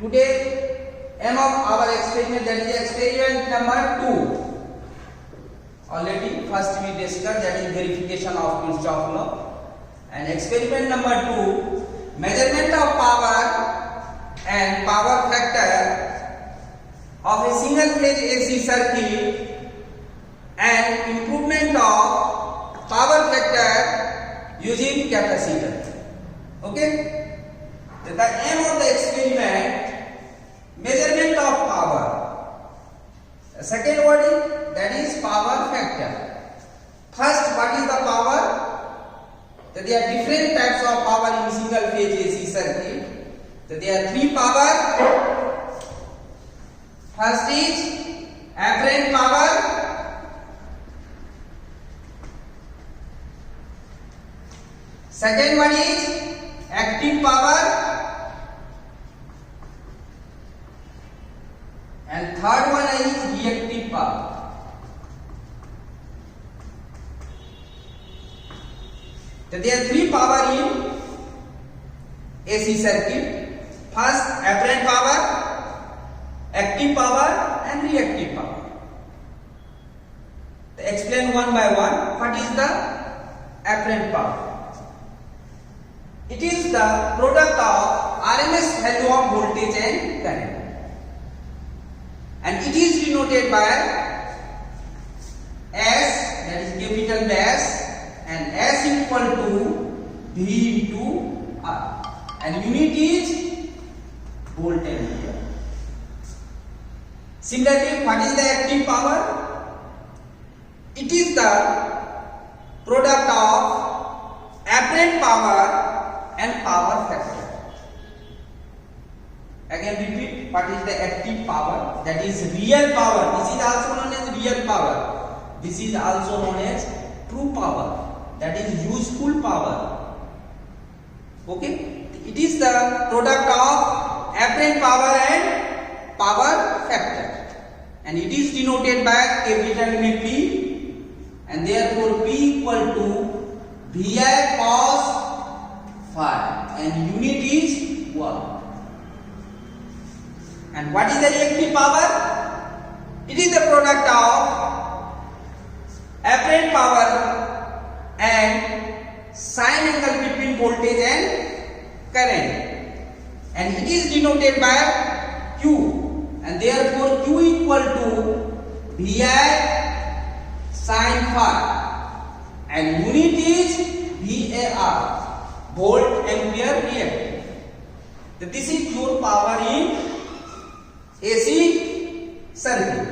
Today, aim of our experiment, that is experiment number 2. Already first we discussed, that is verification of Kirchhoff law. And experiment number 2, measurement of power and power factor of a single phase AC circuit and improvement of power factor using capacitor. Okay? So the aim of the experiment, measurement of power. The second word is, that is power factor. First, what is the power? So there are different types of power in single phase AC circuit. So there are 3 power. First is apparent power. Second one is active power. And third one is reactive power. So there are 3 power in AC circuit. First, apparent power, active power and reactive power. To explain one by one, what is the apparent power? It is the product of RMS value of voltage and current. And it is denoted by S, that is capital S, and S equal to V into R. And unit is volt ampere. Similarly, what is the active power? It is the product of apparent power and power factor. Again repeat, what is the active power? That is real power. This is also known as real power. This is also known as true power. That is useful power. Okay? It is the product of apparent power and power factor. And it is denoted by capital P. And therefore P equal to VI cos phi. And unit is watt. And what is the reactive power? It is the product of apparent power and sine angle between voltage and current. And it is denoted by Q. And therefore Q equal to VI sine phi. And unit is VAR, volt ampere reactive. So this is pure power in AC circuit.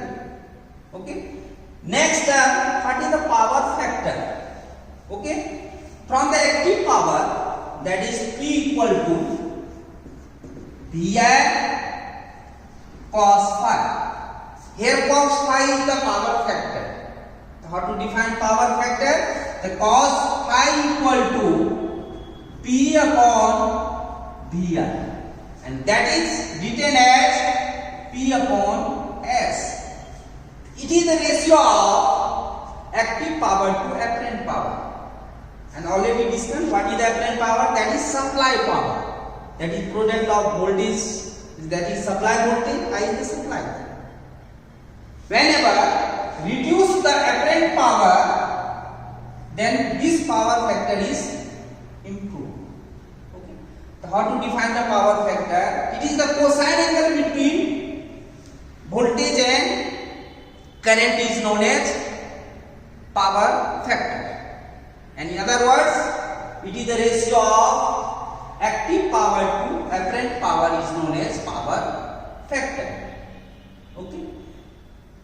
Okay. Next, what is the power factor? Okay. From the active power, that is P equal to VI cos phi. Here cos phi is the power factor. So how to define power factor? The cos phi equal to P upon VI. And that is written as P upon S. It is the ratio of active power to apparent power. And already discussed what is the apparent power? That is supply power. That is product of voltage, that is supply voltage, I is the supply. Whenever reduce the apparent power, then this power factor is improved. Okay. So how to define the power factor? It is the cosine angle between voltage and current is known as power factor. And in other words, it is the ratio of active power to apparent power is known as power factor. Okay.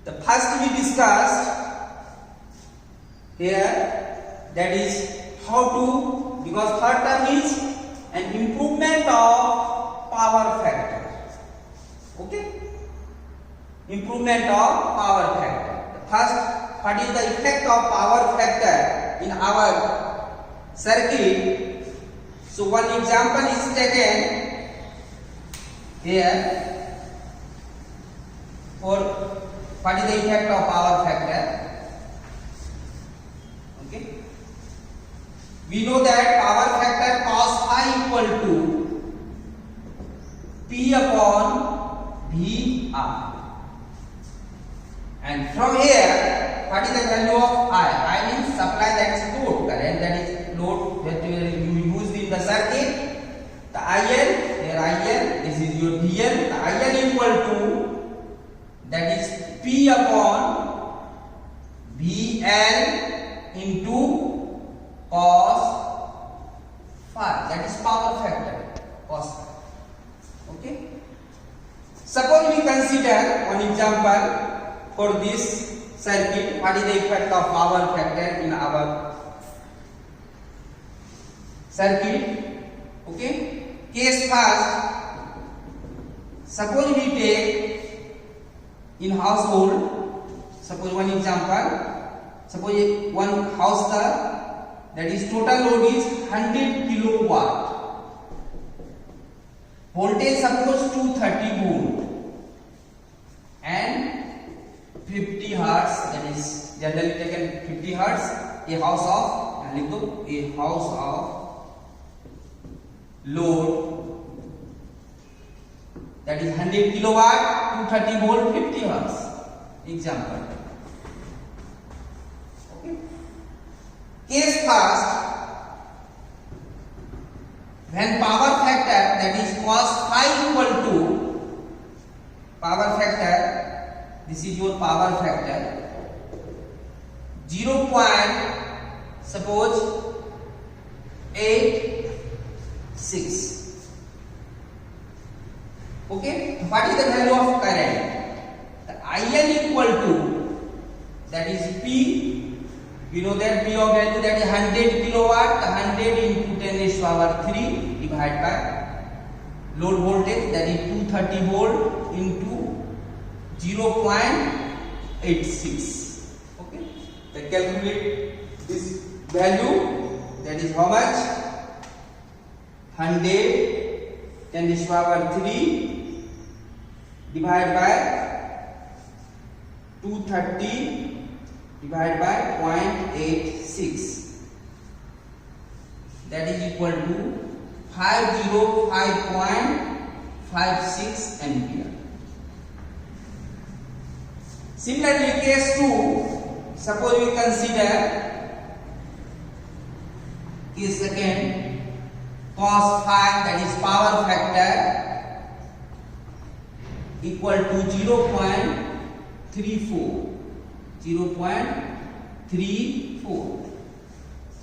The first we discussed here, that is how to, because third term is an improvement of power factor. Okay. Improvement of power factor. First, what is the effect of power factor in our circuit? So one example is taken here for what is the effect of power factor. Okay. We know that power factor cos phi equal to P upon VR. And from here, what is the value of I? I means supply, that is load current, that is load that you used in the circuit. The IL, here IL, this is your DL. The IL equal to, that is P upon VL into cos phi, that is power factor, cos phi. Okay. Suppose we consider one example for this circuit. What is the effect of power factor in our circuit? Okay. Case first, suppose we take in household, suppose one example, suppose one house, that is total load is 100 kilowatt, voltage suppose 230 volt and 50 hertz, that is generally taken 50 hertz. A house of load, that is 100 kilowatt, 230 volt, 50 hertz. Example. Okay. Case first, when power factor, that is cos phi equal to power factor, this is your power factor, 0. Suppose 86. Okay, what is the value of current? The IL equal to, that is P, we know that P of value, that is 100 kilowatt, 100 into 10 raised to power 3 divided by load voltage, that is 230 volt into 0.86. Okay, then calculate this value, that is how much? 100 10 raised to power 3 divided by 230 divided by 0.86, that is equal to 505.56 ampere. Similarly, case 2, suppose we consider case second, cos phi, that is power factor, equal to 0.34. So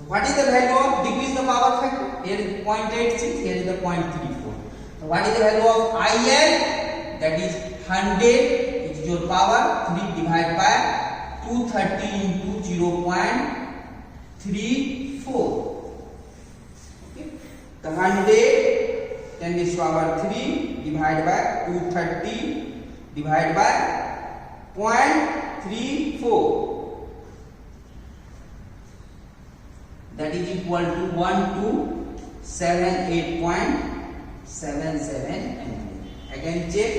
what is the value of, decrease the power factor? Here is 0.86, here is the 0.34. So what is the value of IL? That is 100, is your power, 3 divided by 230 into 0.34. The 100 10 raised to power 3 divided by 230 divided by 0.34, that is equal to 1278.77 ampere. Again check,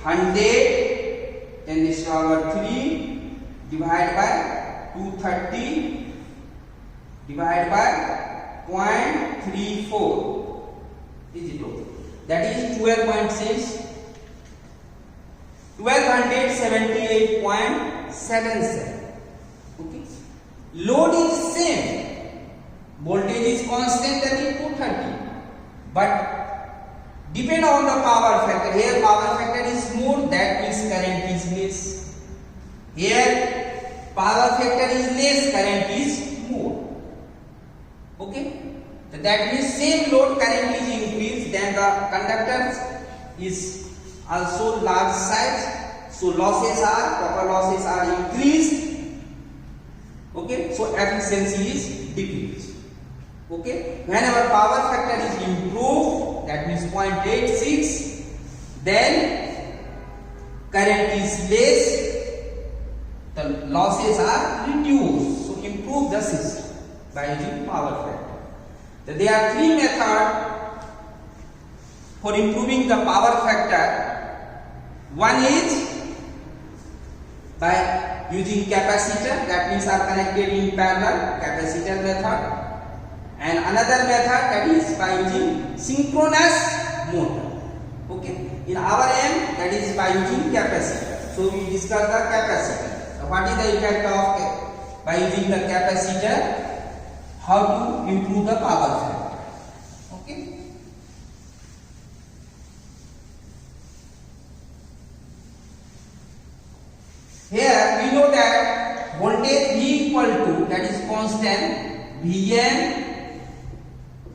100 10 raised to power 3 divided by 230 divided by 0.34 is equal, that is 1278.77. Okay, load is same, voltage is constant, that is 230, but depend on the power factor. Here power factor is more, that means current is less. Here power factor is less, current is more. Okay, so that means same load, current is increased, then the conductors is also large size, so copper losses are increased. Okay, so efficiency is decreased. Okay, whenever power factor is improved, that means 0.86, then current is less, the losses are reduced. So improve the system by using power factor. So there are three methods for improving the power factor. One is by using capacitor, that means are connected in parallel, capacitor method, and another method, that is by using synchronous motor. Okay. In our aim, that is by using capacitor. So we discuss the capacitor. So what is the effect of by using the capacitor? How to improve the power factor? Okay. Here we know that voltage V equal to, that is constant, Vm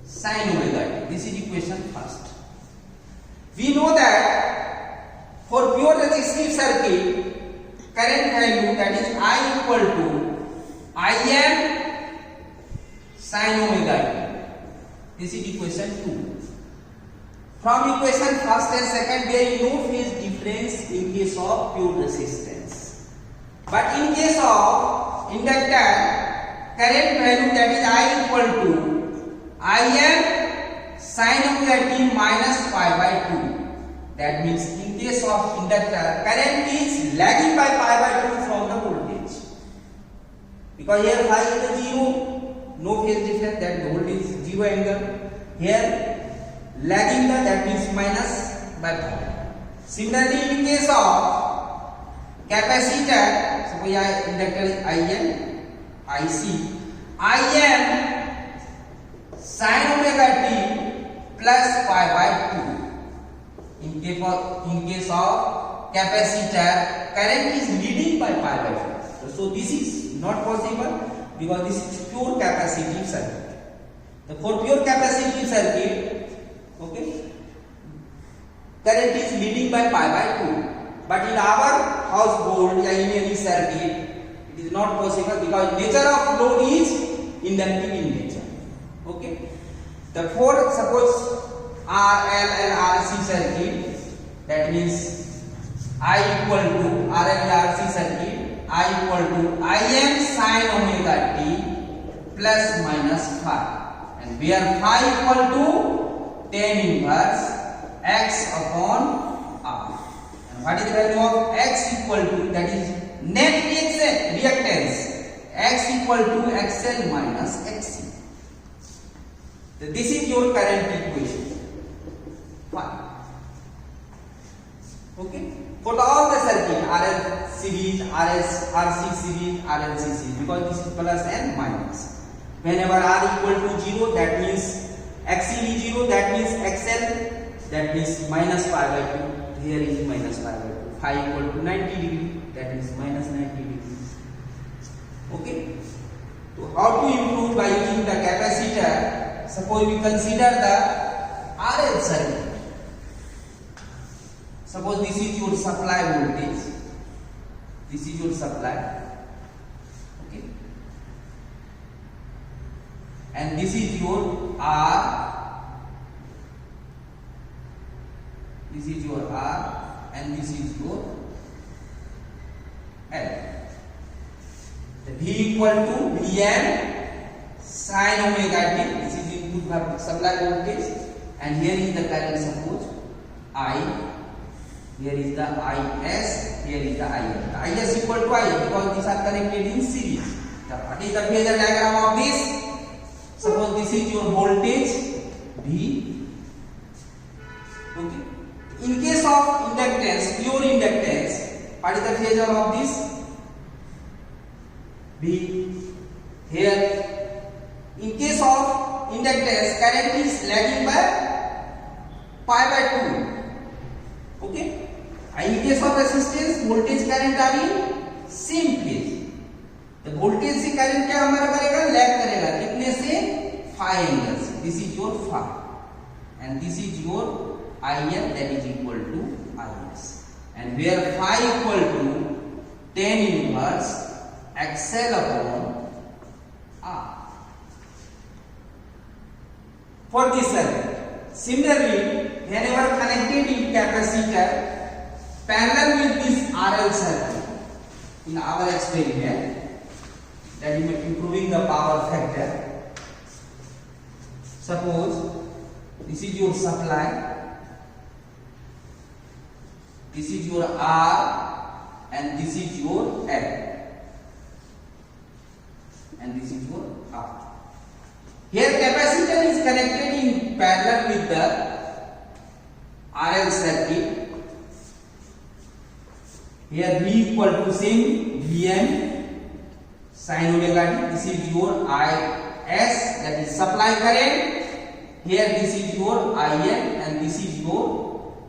sin omega t. This is equation first. We know that for pure resistive circuit, current value, that is I equal to Im sin omega t. This is equation 2. From equation first and second, there is no phase difference in case of pure resistance. But in case of inductor, current value, that is I equal to Im sin omega t minus pi by 2. That means in case of inductor, current is lagging by pi by 2 from the voltage. Because here phi is 0, no phase difference, that the voltage is 0 angle. Here lagging that means minus by pi. Similarly, in case of capacitor, suppose inductor is Im, IC, Im sin omega t plus pi by 2. In case of capacitor, current is leading by pi by 2. So this is not possible because this is pure capacitive circuit. For pure capacitive circuit, okay, current is leading by pi by 2. But in our household or in any circuit, it is not possible because nature of load is inductive in nature. Okay. Therefore, suppose RL and RC circuit, that means I equal to RL and RC circuit, I equal to Im sin omega t plus minus phi, and where phi equal to tan inverse x upon r. And what is the value of x equal to, that is net reactance, x equal to xl minus xc. So this is your current equation. Fine. Okay. For all the circuit, RL series, RC series, RLC series, because this is plus and minus. Whenever R equal to 0, that means XC is 0, that means XL, that means minus pi by 2. Here is minus pi by 2. Phi equal to 90 degree, that means minus 90 degree. Okay. So how to improve by using the capacitor? Suppose we consider the RL circuit. Suppose this is your supply voltage. This is your supply. Okay. And this is your R. This is your R and this is your L. The V equal to Vm sin omega t. This is input supply voltage, and here is the current. Suppose I. Here is the Is, here is the IL. The Is equal to I because these are connected in series. What is the phasor diagram of this? Suppose this is your voltage V. Okay. In case of inductance, pure inductance, what is the phasor of this? V. Here, in case of inductance, current is lagging by pi by 2. Okay. In case of resistance, voltage current are in same phase. The voltage से current क्या हमारा करेगा? Lag करेगा. कितने से? Phi angle से. This is your phi, and this is your IM, that is equal to IS. And where phi equal to tan inverse XL upon R. For this circuit. Similarly, whenever connected in capacitor parallel with this RL circuit, in our experiment, that is improving the power factor. Suppose this is your supply, this is your R, and this is your L, and this is your R. Here capacitor is connected in parallel with the RL circuit. Here V equal to same Vm sin omega t. This is your Is, that is supply current. Here this is your In and this is your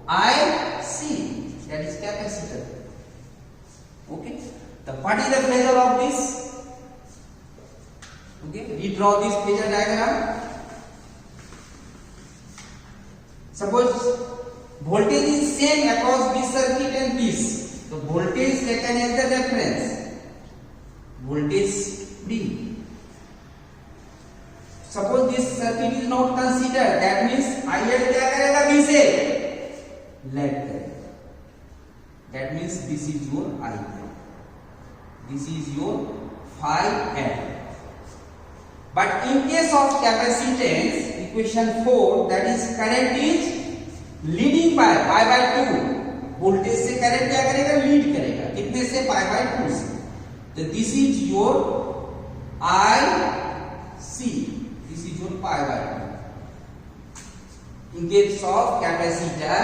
Ic, that is capacitor. Okay. What is the phasor of this? Okay, redraw this phasor diagram. Suppose voltage is same across this circuit and this. So voltage taken as the reference. Voltage V. Suppose this circuit is not considered, that means IL क्या करेगा V से lag करेगा. That means this is your IL. This is your phi L. But in case of capacitance, equation 4, that is current is leading by pi by 2. Voltage से current क्या करेगा? Lead करेगा. कितने से? pi by 2 से. तो this is your IC. This is your pi by 2. In case of capacitor,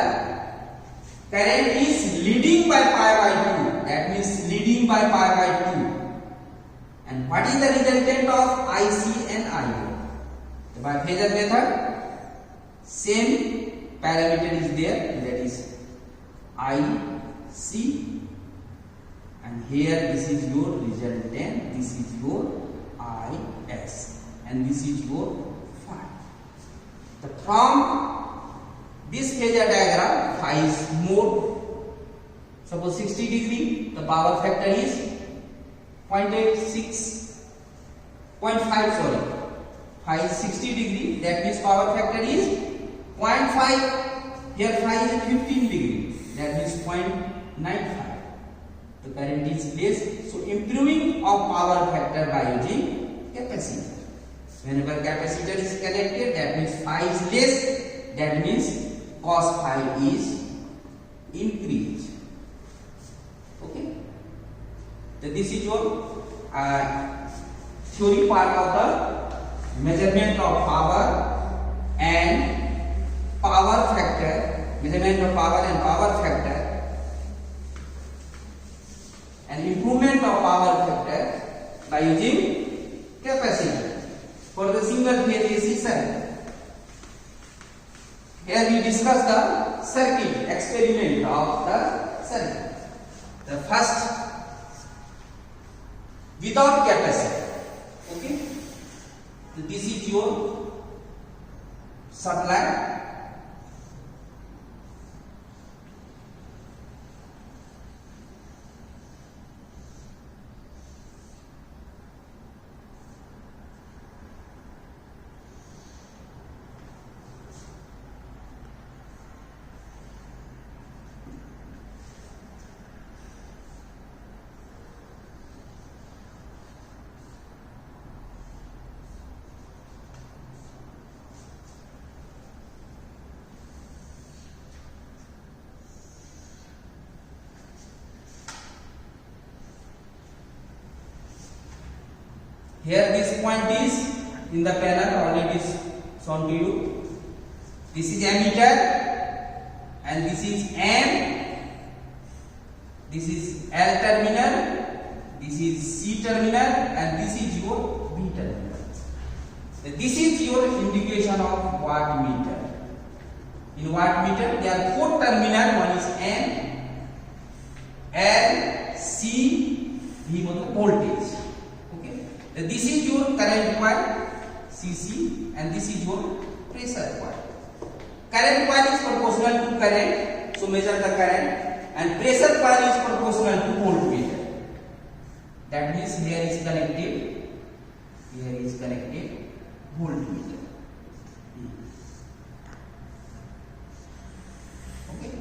current is leading by pi by 2. That means leading by pi by 2. And what is the resultant of IC and IO? So by phasor method, same parameter is there, that is IC, and here this is your resultant, this is your IS, and this is your phi. So from this phasor diagram, phi is more. Suppose 60 degree, the power factor is 0.5, sorry. Phi is 60 degree, that means power factor is 0.5. Here phi is 15 degree, that means 0.95. The current is less, so improving of power factor by using capacitor. Whenever capacitor is connected, that means phi is less, that means cos phi is increased. Okay. So this is your theory part of the measurement of power and power factor, measurement of power and power factor, and improvement of power factor by using capacitor for the single phase AC circuit. Here we discuss the circuit, experiment of the circuit. The first, without capacitor. Okay, so this is your supply. Here this point is in the panel, already is shown to you. This is ammeter and this is M. This is L terminal, this is C terminal, and this is your B terminal. So this is your indication of wattmeter. In wattmeter there are 4 terminal, one is M, L, C, V means voltage. This is your current coil CC and this is your pressure coil. Current coil is proportional to current, so measure the current, and pressure coil is proportional to voltmeter. That means here is connected voltmeter. Okay,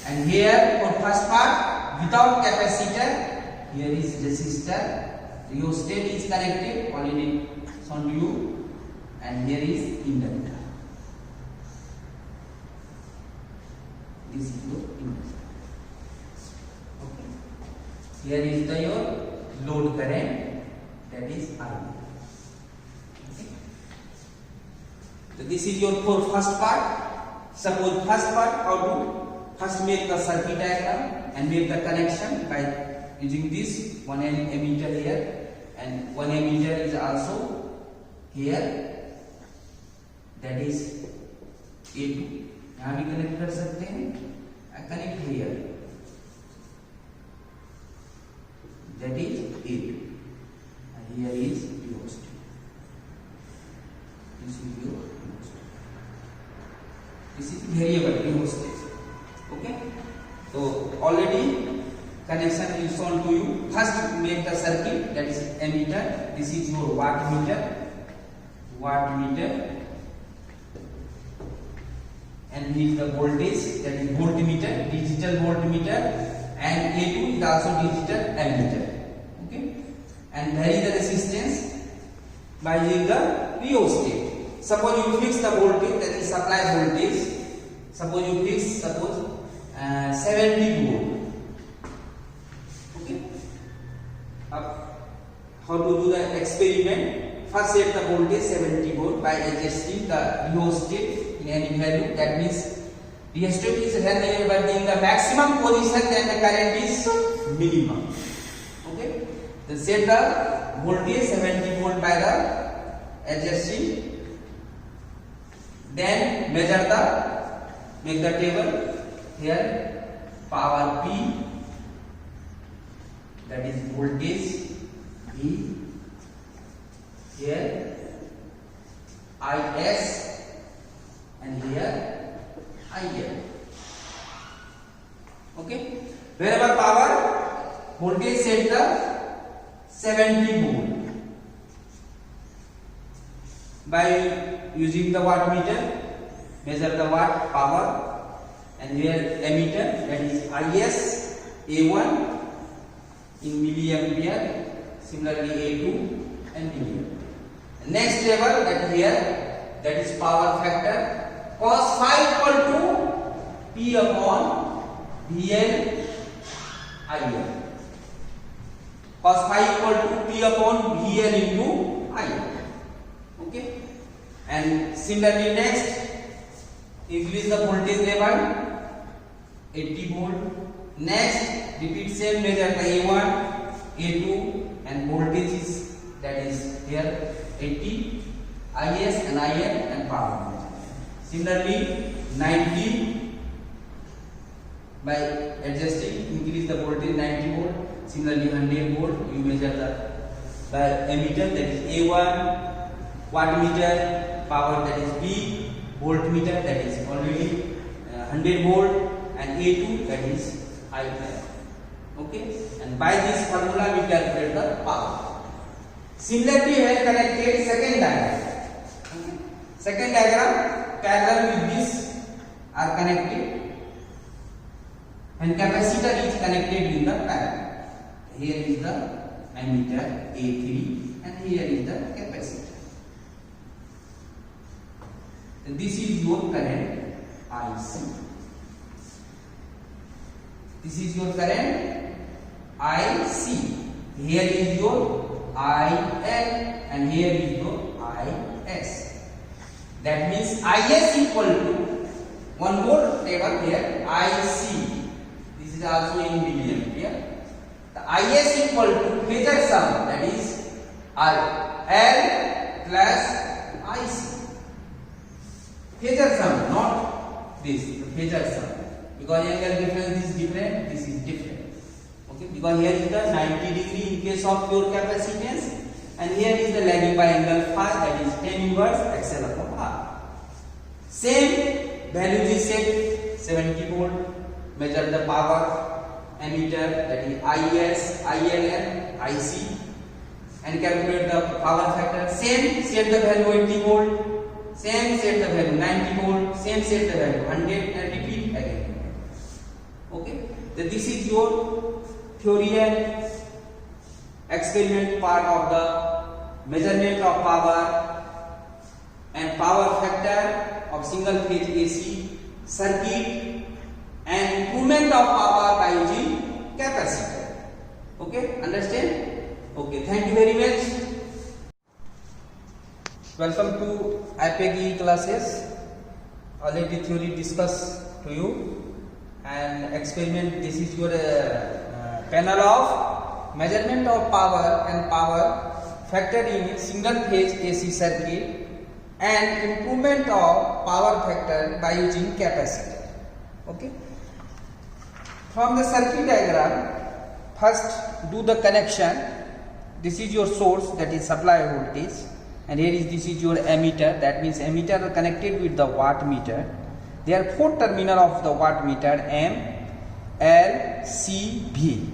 and here for first part without capacitor, here is resistor. Rheostat is connected, already shown to you, and here is inductor. This is your inductor. Okay. Here is the your load current, that is I. Okay. So this is your for first part. Suppose first part, how to first make the circuit diagram and make the connection by using this one ammeter here, and one ammeter is also here, that is A2. यहाँ भी connect कर सकते हैं, connect here, that is A2, and here is rheostat. This is your rheostat. This is variable rheostat. Okay, so already connection is shown to you. First make the circuit, that is ammeter. This is your wattmeter, and here is the voltage, that is voltmeter, digital voltmeter, and A2 is also digital ammeter. Okay, and vary the resistance by using the rheostat. Suppose you fix the voltage, that is supply voltage. Suppose you fix 70 volt. Okay. How to do the experiment? First set the voltage 70 volt by adjusting the rheostat in any value. That means rheostat is held in the maximum position, then the current is minimum. Okay. Then set the voltage 70 volt by the adjusting. Then measure make the table here, power P, that is voltage V, here IS, and here IL. Okay, wherever power, voltage set the 70 volt by using the wattmeter, measure the watt power, and here ammeter, that is IS A1 in milliampere, similarly A2 and milliampere. Next table, that here, that is power factor, cos phi equal to P upon VL IL. Cos phi equal to P upon VL into IL. Okay, and similarly next, increase the voltage level 80 volt. Next, repeat same measure the A1, A2, and voltage is, that is here 80, IS and IL, and power. Similarly 90 by adjusting, increase the voltage 90 volt. Similarly 100 volt, you measure the by ammeter, that is A1, wattmeter, power, that is V, voltmeter, that is already 100 volt, and A2, that is IL. Okay, and by this formula we calculate the power. Similarly, here connected second diagram. Okay. Second diagram, parallel with this are connected, and capacitor is connected in the parallel. Here is the ammeter A3, and here is the capacitor. This is your current IC. This is your current IC. Here is your IL, and here is your IS. That means IS equal to, one more table here, IC. This is also in milliampere. The IS equal to phasor sum, that is L plus IC. Phasor sum, not this, phasor sum. Because angle difference is different, this is different. Okay, because here is the 90 degree in case of pure capacitance, and here is the lagging by angle phi, that is tan inverse XL upon R. Same values is set 70 volt, measure the power, ammeter, that is IS, IL, and IC, and calculate the power factor. Same, set the value 80 volt, same set the value 90 volt, same set the value 100, and repeat again. Okay, so this is your theory and experiment part of the measurement of power and power factor of single phase AC circuit and improvement of power by using capacitor. Okay, understand? Okay, thank you very much. Welcome to IPEG classes. already theory discussed to you, and experiment. This is your panel of measurement of power and power factor in single phase AC circuit and improvement of power factor by using capacitor. Okay. From the circuit diagram, first do the connection. This is your source, that is supply voltage, and here is this is your ammeter, that means ammeter are connected with the wattmeter. There are 4 terminal of the wattmeter, M, L, C, V.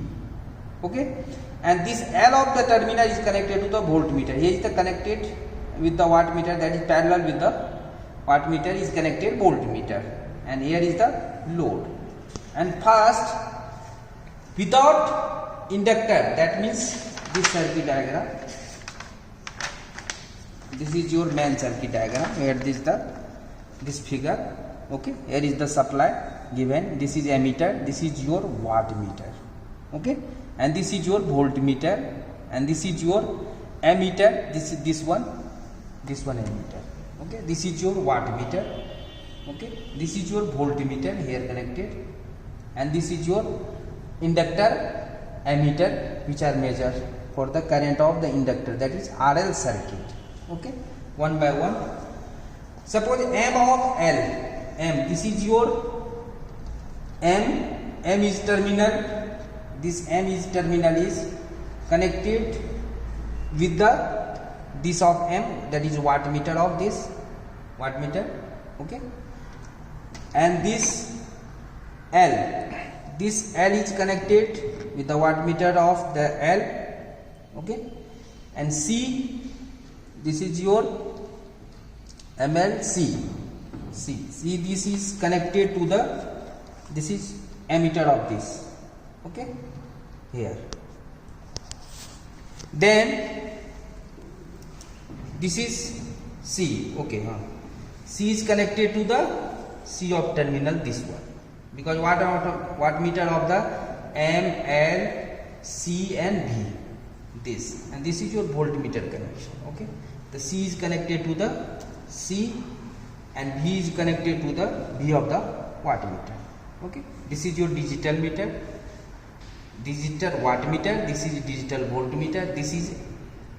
Okay, and this L of the terminal is connected to the voltmeter. Here is the connected with the wattmeter, that is parallel with the wattmeter is connected voltmeter, and here is the load. And first, without inductor, that means this circuit diagram, this is your main circuit diagram, where this figure. Okay, here is the supply given, this is ammeter, this is your wattmeter. Okay, and this is your voltmeter, and this is your ammeter, this one ammeter. Okay, this is your wattmeter. Okay, this is your voltmeter here connected, and this is your inductor, ammeter, which are measured for the current of the inductor, that is RL circuit. Okay, one by one. Suppose M of L, M, this is your M is terminal, this M is terminal is connected with this of M, that is wattmeter of this wattmeter. Okay, and this L is connected with the wattmeter of the L. Okay, and C, this is your MLC. C, this is connected to this is ammeter of this. Okay, here. Then this is C. Okay, C is connected to the C of terminal, this one, because wattmeter of the M, L, C and V, this, and this is your voltmeter connection. Okay, the C is connected to the C and V is connected to the V of the wattmeter. Okay, this is your digital meter, digital wattmeter, this is digital voltmeter, this is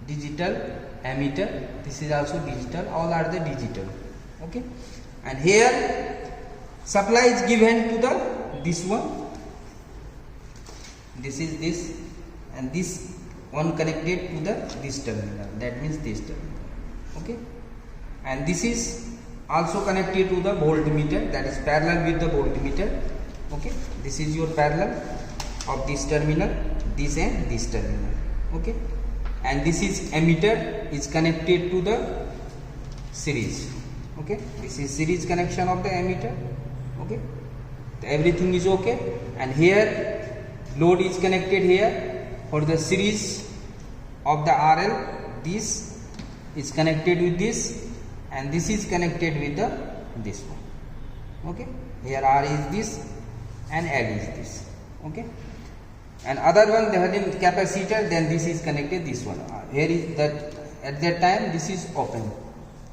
digital ammeter, this is also digital, all are the digital. Okay, and here supply is given to this one, this is this, and this one connected to this terminal, that means this terminal. Okay, and this is also connected to the voltmeter, that is parallel with the voltmeter. Okay, this is your parallel of this terminal, this and this terminal. Okay, and this is ammeter is connected to the series. Okay, this is series connection of the ammeter. Okay, everything is okay, and here load is connected here for the series of the RL. This is connected with this, and this is connected with this one. Okay, here R is this and L is this. Okay, and other one they have capacitor, then this is connected this one. Here is that at that time this is open.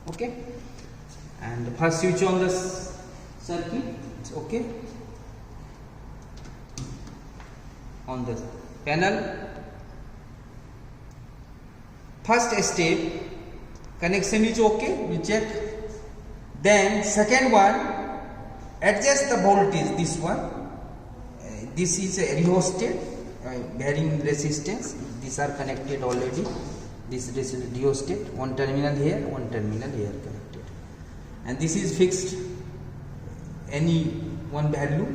Okay, and first switch on the circuit. It's okay. On the panel, first step, connection is okay, we check. Then second one, adjust the voltage, this one. This is a rheostat, bearing resistance, these are connected already. This is rheostat, one terminal here, one terminal here connected, and this is fixed any one value,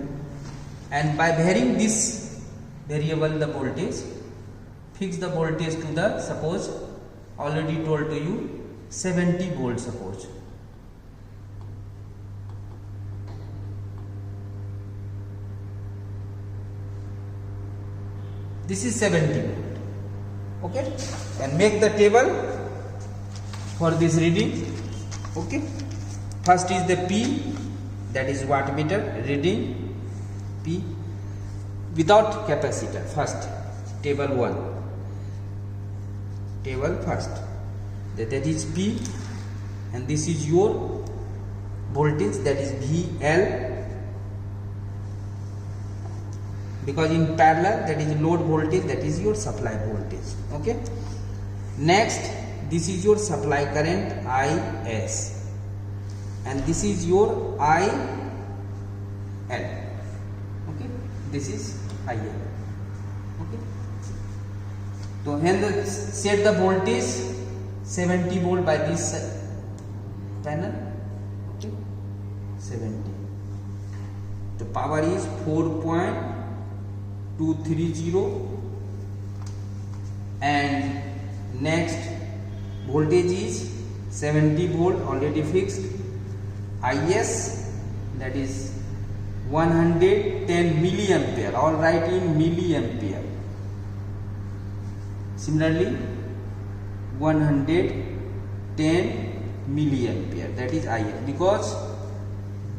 and by varying this variable the voltage, fix the voltage to the, suppose already told to you 70 volts, suppose. This is 70 volt. Okay, and make the table for this reading. Okay, first is the P, that is wattmeter reading P without capacitor. First table 1, table first, that is P, and this is your voltage, that is VL, because in parallel that is load voltage, that is your supply voltage. Okay, next this is your supply current IS, and this is your IL. Okay, this is IL. Okay, so hence set the voltage 70 volt by this panel. Okay, 70. The power is 4.230, and next voltage is 70 volt already fixed. IS, that is 110 milliampere, all right, in milliampere. Similarly 110 milliampere, that is IL, because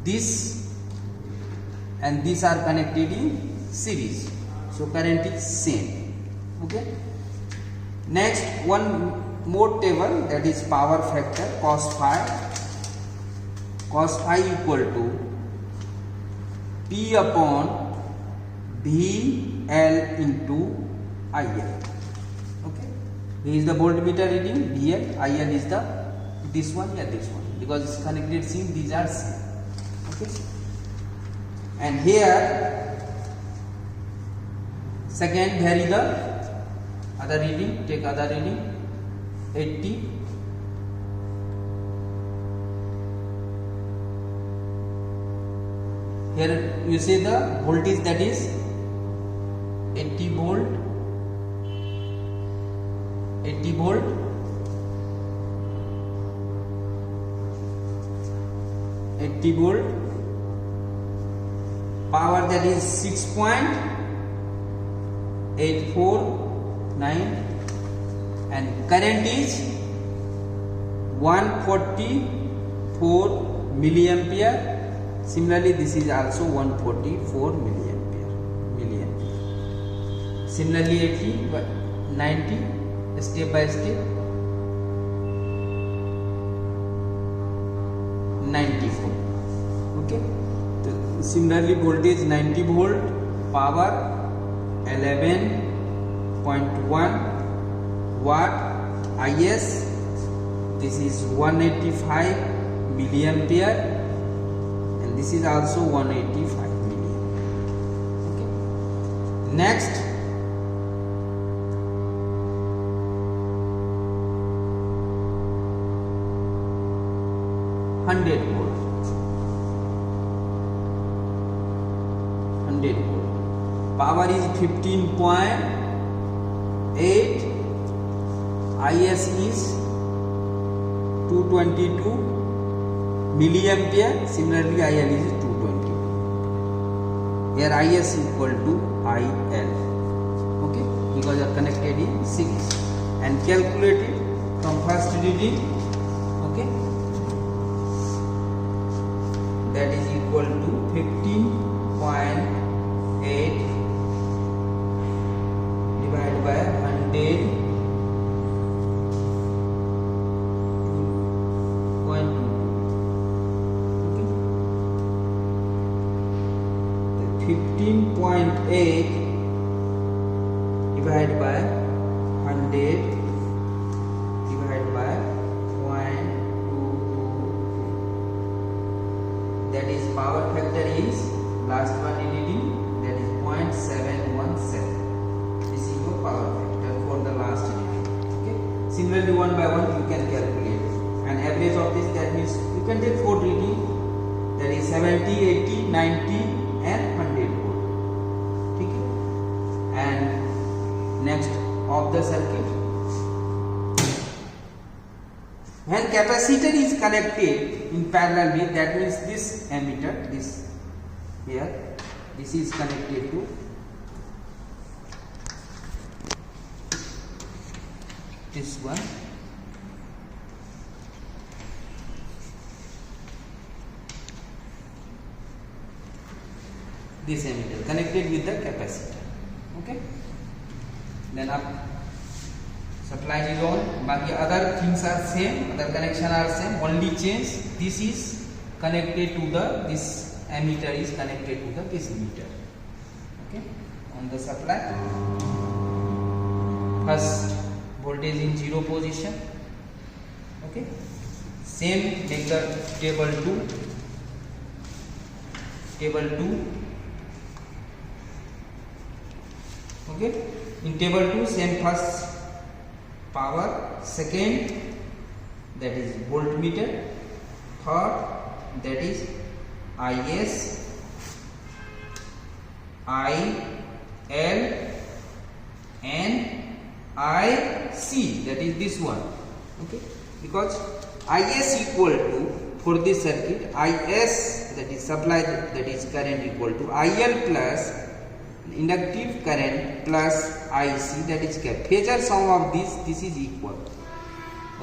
this and these are connected in series, so current is same. Okay, next one more table, that is power factor cos phi. Cos phi equal to P upon VL into IL. Okay, here is the voltmeter reading VL, IL is the this one, this one, because it's connected same, these are same. Okay, and here second vary the other reading, take other reading 80. Here you see the voltage, that is 80 volt, 80 volt, power, that is 6.849, and current is 144 milliampere. Similarly this is also 144 milliampere. Similarly 80, but 90, step by step 94. Okay, so similarly voltage 90 volt, power 11.1 watt, IS, this is 185 milliampere, and this is also 185 milliampere. Okay, next hundred volt. Power is 15.8, IS is 222 milliampere. Similarly IL is 222. Here IS equal to IL. Okay, because they are connected in series, and calculate it from first reading. Okay, that is equal to 15.8 divided by 100.2. Okay, 15.8 divided by 100 divided by 0.22, that is power factor is last one reading, that is 0.717. This is your power factor for the last reading. Okay, similarly one by one you can calculate, and average of this, that means you can take 4 reading, that is 70, 80, 90 and 100 volt. Okay, and next of the circuit, when capacitor is connected in parallel with, that means this ammeter, this here, this is connected to this one, this ammeter connected with the capacitor. Okay, then up supply is on, baki other things are same, other connection are same, only change this is connected to the this ammeter is connected to the this meter. Okay, on the supply, first voltage in 0 position. Okay, same make the table 2. Okay, in table 2 same first power, second that is voltmeter, third that is IS, IL and IC, that is this one. Okay, because IS equal to, for this circuit, IS that is supply, that is current, equal to IL plus inductive current plus IC, that is phasor sum of this is equal.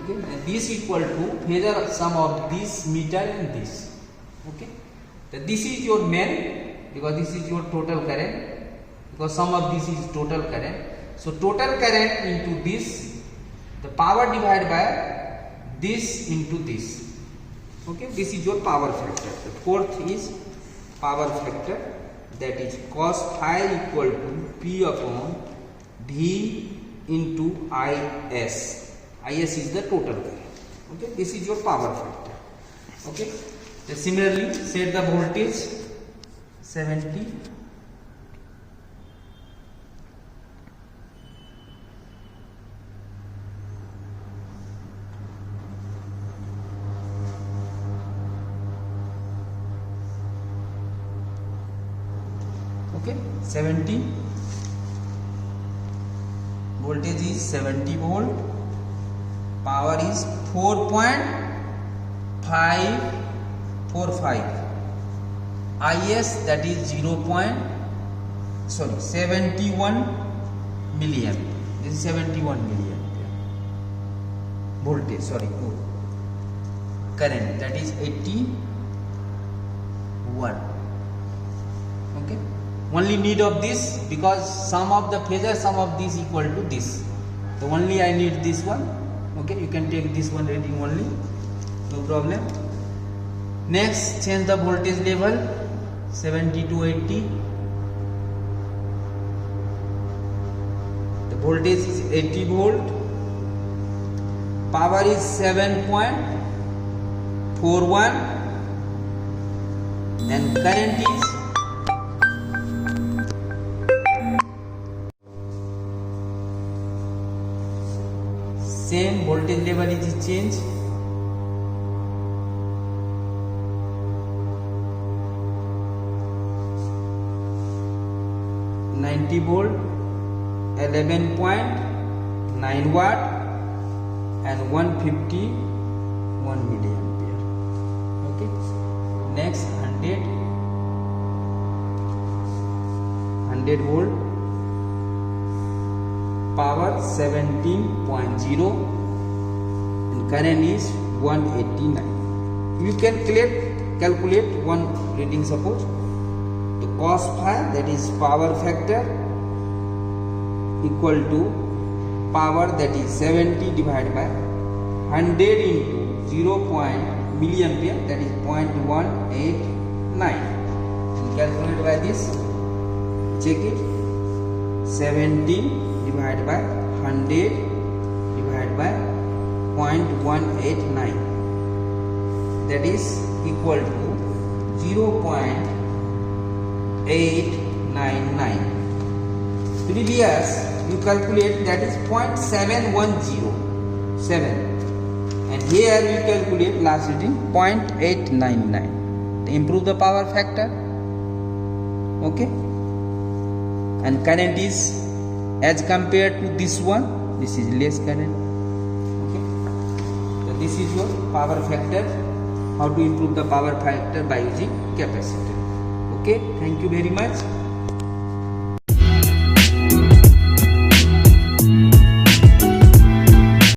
Okay, and this equal to phasor sum of this meter and this. Okay, so this is your main, because this is your total current, because sum of this is total current. So total current into this, the power divided by this into this. Okay, this is your power factor. The fourth is power factor, that is cos phi equal to P upon V into IS. IS is the total current. Okay, this is your power factor. Okay, so similarly set the voltage 70. Okay, 70, voltage is 70 volt, power is 4.545, IS that is 71 milliamp. This is 71 milliamp voltage, current that is 81. Okay, only need of this, because sum of the phasor sum of this equal to this, so only I need this one. Okay, you can take this one reading only, no problem. Next, change the voltage level 70 to 80. The voltage is 80 volt, power is 7.41 and current is same, voltage level is changed. volt, 11.9 watt and 151 milliampere. Okay, next 100 volt, power 17.0 and current is 189. You can calculate one reading. Suppose the cos phi, that is power factor, equal to power, that is 70 divided by 100 into 0. milliampere, that is 0.189, and calculate by this. Check it. 70 divided by 100 divided by 0.189, that is equal to 0.899. Previous you calculate, that is 0.7107, and here we calculate last reading 0.899 to improve the power factor. Okay, and current is, as compared to this one, this is less current. Okay, so this is your power factor, how to improve the power factor by using capacitor. Okay, thank you very much.